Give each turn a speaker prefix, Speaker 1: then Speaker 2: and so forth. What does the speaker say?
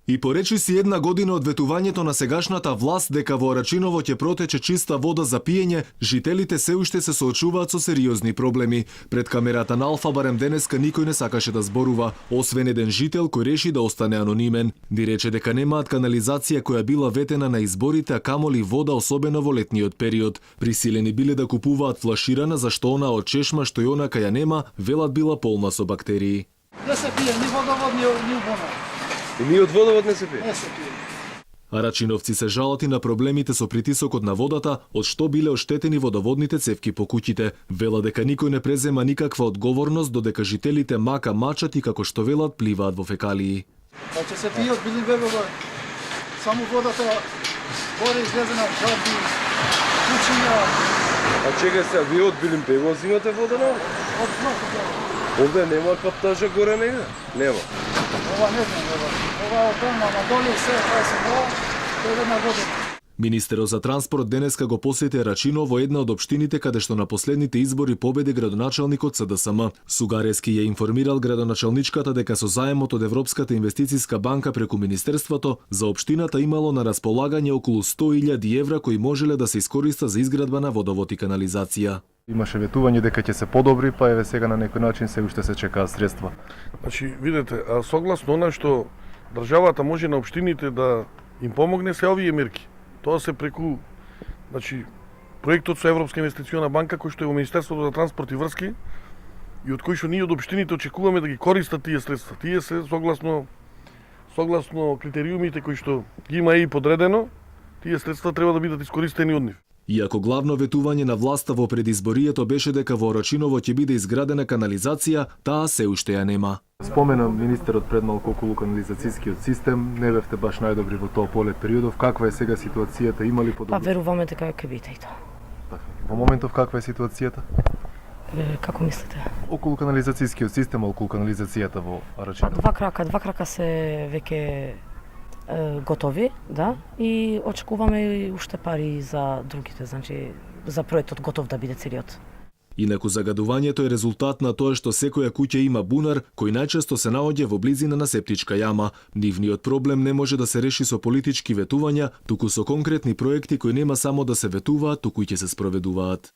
Speaker 1: И поречиси една година од ветувањето на сегашната власт дека во Рачиново ќе протече чиста вода за пиење, жителите се уште се соочуваат со сериозни проблеми. Пред камерата на Алфа барем денеска никој не сакаше да зборува, освен еден жител кој реши да остане анонимен. Ди рече дека немаат канализација која била ветена на изборите, а камоли вода, особено во летниот период. Присилени биле да купуваат флаширана, зашто она од чешма што и онака ја нема, велат била полна со бактерии.
Speaker 2: Не се пие ни водовод, ни убона.
Speaker 3: И ни од водовод не се пие?
Speaker 2: Не се пие.
Speaker 1: А рачиновци се жалат и на проблемите со притисокот на водата, од што биле оштетени водоводните цевки по куќите. Вела дека никој не презема никаква одговорност, додека жителите мака мачат и како што велат пливаат во фекалии.
Speaker 2: Па ќе се пие од Билинбегово, само водата горе излезе на джаби, куќиња.
Speaker 3: А чекај се, вие од Билинбегово зимате вода на?
Speaker 2: Од Махово.
Speaker 3: Овде нема каптажа горе негде? Нема.
Speaker 2: Ова не знам, ова од дома на долу се тоа се на вода.
Speaker 1: Министерот за транспорт денеска го посети Рачино во една од општините каде што на последните избори победи градоначалникот СДСМ. Сугарески ја информирал градоначалничката дека со заемот од Европската инвестициска банка преку Министерството за општината имало на располагање околу 100.000 евра кои можеле да се искориста за изградба на водовод и канализација.
Speaker 4: Имаше ветување дека ќе се подобри, па еве сега на некој начин се уште се чекаат средства.
Speaker 5: Значи, видете, согласно она што државата може на општините да им помогне се овие мерки. Тоа се преку, значи, проектот со Европска инвестициона банка кој што е во Министерството за транспорт и врски и од кој што ние од општините очекуваме да ги користат тие средства. Тие се согласно критериумите кои што ги има и подредено, тие средства треба да бидат искористени од нив.
Speaker 1: Иако главно ветување на власта во предизборието беше дека во Рачиново ќе биде изградена канализација, таа се уште ја нема.
Speaker 4: Спомена министерот пред малку околу канализацијскиот систем, не бевте баш најдобри во тоа полет периодов. Каква е сега ситуацијата? Има ли подобро?
Speaker 6: Па веруваме дека ќе биде и тоа.
Speaker 4: Во моментов каква е ситуацијата?
Speaker 6: Како мислите?
Speaker 4: Околу канализацијскиот систем, околу канализацијата во Рачиново.
Speaker 6: Два крака се веќе готови, да, и очекуваме и уште пари за другите, значи за проектот готов да биде целиот.
Speaker 1: Инаку загадувањето е резултат на тоа што секоја куќа има бунар кој најчесто се наоѓа во близина на септичка јама. Нивниот проблем не може да се реши со политички ветувања, туку со конкретни проекти кои нема само да се ветуваат, туку и ќе се спроведуваат.